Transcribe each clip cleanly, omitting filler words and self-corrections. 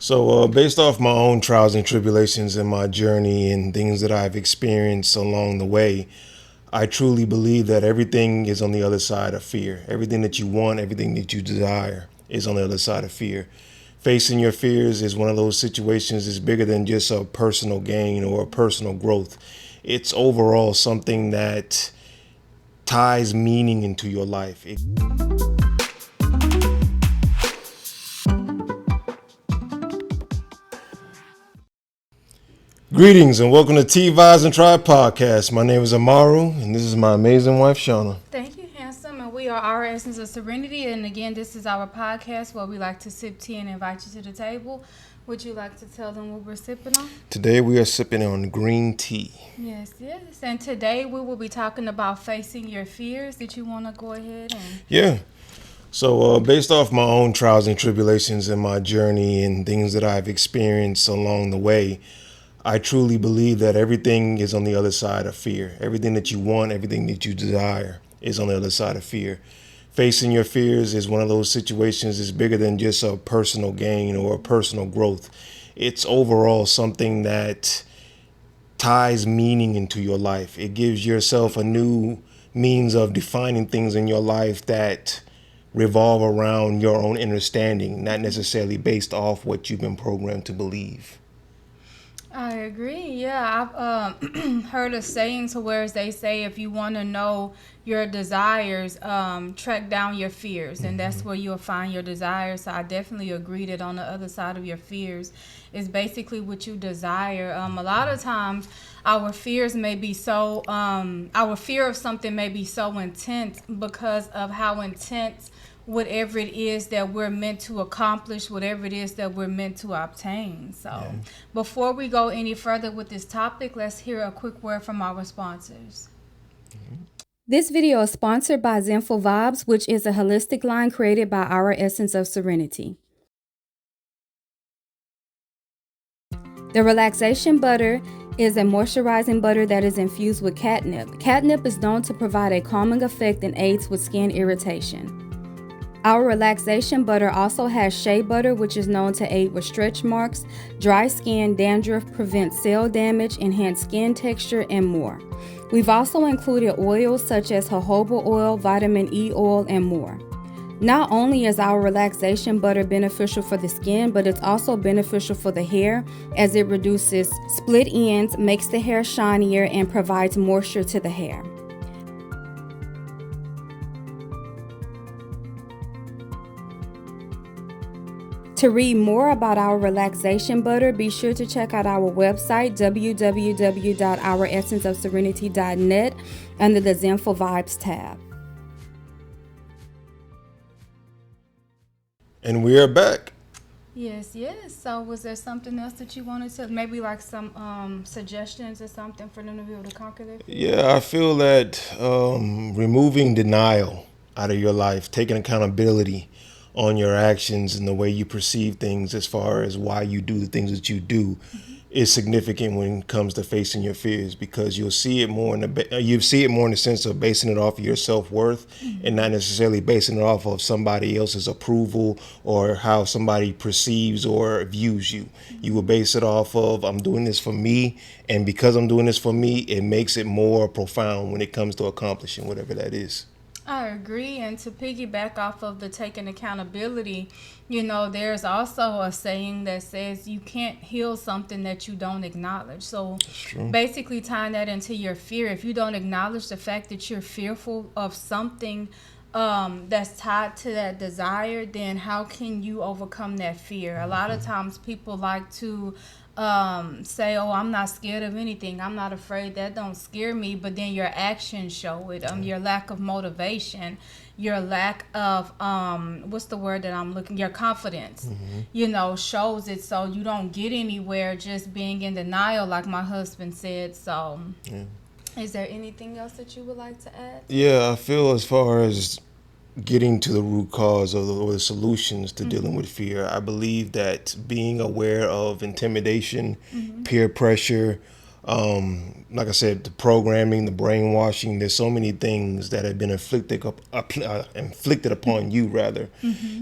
Based off my own trials and tribulations in my journey and things that I've experienced along the way, I truly believe that everything is on the other side of fear. Everything that you want, everything that you desire is on the other side of fear. Facing your fears is one of those situations that's bigger than just a personal gain or a personal growth. It's overall something that ties meaning into your life. Greetings and welcome to Tea Vybz Tribe Podcast. My name is Amaru and this is my amazing wife, Shana. Thank you, handsome. And we are Our Essence of Serenity. And again, this is our podcast where we like to sip tea and invite you to the table. Would you like to tell them what we're sipping on? Today we are sipping on green tea. Yes. And today we will be talking about facing your fears. Did you want to go ahead and... Yeah. Based off my own trials and tribulations in my journey and things that I've experienced along the way, I truly believe that everything is on the other side of fear. Everything that you want, everything that you desire is on the other side of fear. Facing your fears is one of those situations that's bigger than just a personal gain or a personal growth. It's overall something that ties meaning into your life. It gives yourself a new means of defining things in your life that revolve around your own understanding, not necessarily based off what you've been programmed to believe. I agree. Yeah, I've heard a saying to where they say if you want to know your desires, track down your fears, and that's where you'll find your desires. So I definitely agree that on the other side of your fears is basically what you desire. A lot of times our fears may be so, our fear of something may be so intense because of how intense whatever it is that we're meant to accomplish, whatever it is that we're meant to obtain. So before we go any further with this topic, let's hear a quick word from our sponsors. This video is sponsored by Tea Vybz, which is a holistic line created by Our Essence of Serenity. The Relaxation butter is a moisturizing butter that is infused with catnip. Catnip is known to provide a calming effect and aids with skin irritation. Our Relaxation butter also has shea butter, which is known to aid with stretch marks, dry skin, dandruff, prevent cell damage, enhance skin texture, and more. We've also included oils such as jojoba oil, vitamin E oil, and more. Not only is our Relaxation butter beneficial for the skin, but it's also beneficial for the hair as it reduces split ends, makes the hair shinier, and provides moisture to the hair. To read more about our Relaxation butter, be sure to check out our website, www.ouressenceofserenity.net, under the Tea Vybz tab. And we are back. Yes. So was there something else that you wanted to, maybe like some suggestions or something for them to be able to conquer their fears? Yeah, I feel that removing denial out of your life, taking accountability on your actions and the way you perceive things as far as why you do the things that you do is significant when it comes to facing your fears, because you'll see it more in the sense of basing it off of your self-worth and not necessarily basing it off of somebody else's approval or how somebody perceives or views you. You will base it off of, I'm doing this for me, and because I'm doing this for me, it makes it more profound when it comes to accomplishing whatever that is. I agree. And to piggyback off of the taking accountability, there's also a saying that says you can't heal something that you don't acknowledge. So basically tying that into your fear, if you don't acknowledge the fact that you're fearful of something that's tied to that desire, then how can you overcome that fear? A lot of times people like to say, oh, I'm not scared of anything, I'm not afraid, that don't scare me, but then your actions show it. Your lack of motivation, your lack of your confidence shows it. So you don't get anywhere just being in denial, like my husband said. So is there anything else that you would like to add? Yeah, I feel as far as getting to the root cause or the solutions to dealing with fear, I believe that being aware of intimidation, peer pressure, Like I said, the programming, the brainwashing, there's so many things that have been inflicted upon you, rather,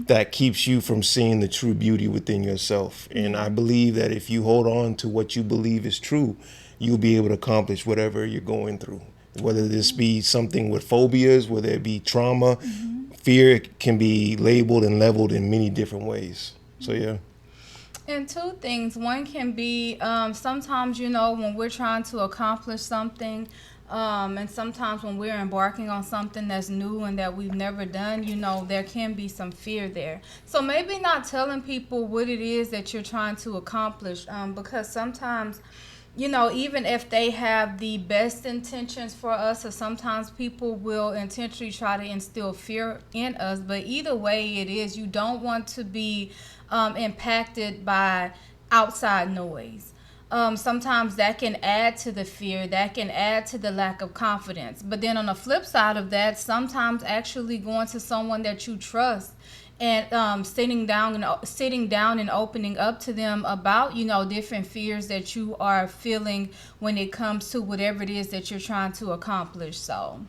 that keeps you from seeing the true beauty within yourself. And I believe that if you hold on to what you believe is true, you'll be able to accomplish whatever you're going through. Whether this be something with phobias, whether it be trauma, fear can be labeled and leveled in many different ways. So, yeah. And two things. One can be sometimes, when we're trying to accomplish something, and sometimes when we're embarking on something that's new and that we've never done, there can be some fear there. So maybe not telling people what it is that you're trying to accomplish, because sometimes, even if they have the best intentions for us, or sometimes people will intentionally try to instill fear in us. But either way it is, you don't want to be impacted by outside noise. Sometimes that can add to the fear, that can add to the lack of confidence. But then on the flip side of that, sometimes actually going to someone that you trust and sitting down and opening up to them about different fears that you are feeling when it comes to whatever it is that you're trying to accomplish. So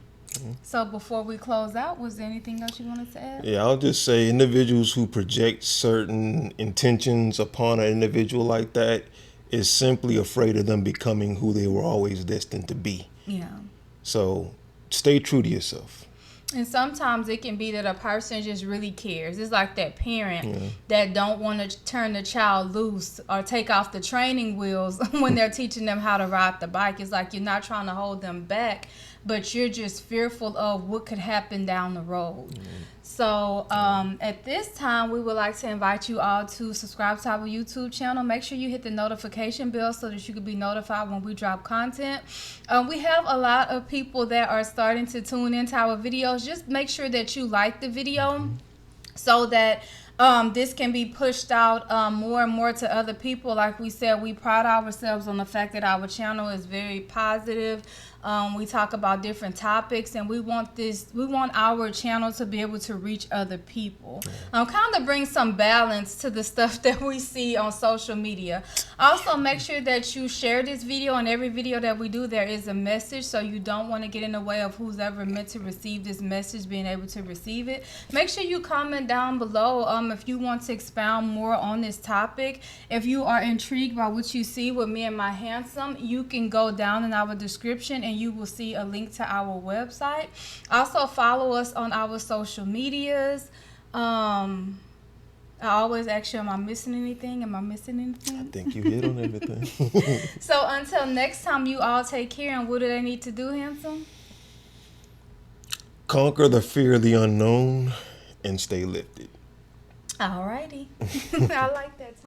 before we close out, was there anything else you wanted to add? Yeah, I'll just say individuals who project certain intentions upon an individual like that is simply afraid of them becoming who they were always destined to be. Yeah. So stay true to yourself. And sometimes it can be that a person just really cares. It's like that parent that don't want to turn the child loose or take off the training wheels when they're teaching them how to ride the bike. It's like you're not trying to hold them back, but you're just fearful of what could happen down the road. So at this time, we would like to invite you all to subscribe to our YouTube channel. Make sure you hit the notification bell so that you can be notified when we drop content. We have a lot of people that are starting to tune into our videos. Just make sure that you like the video so that this can be pushed out more and more to other people. Like we said, we pride ourselves on the fact that our channel is very positive. We talk about different topics, and we want our channel to be able to reach other people. Kind of bring some balance to the stuff that we see on social media. Also, make sure that you share this video. On every video that we do, there is a message, so you don't want to get in the way of who's ever meant to receive this message being able to receive it. Make sure you comment down below if you want to expound more on this topic. If you are intrigued by what you see with me and my handsome, you can go down in our description and you will see a link to our website. Also follow us on our social medias. I always ask you, am I missing anything? I think you hit on everything. So until next time, you all take care. And what do they need to do, handsome? Conquer the fear of the unknown and stay lifted. Alrighty. I like that too.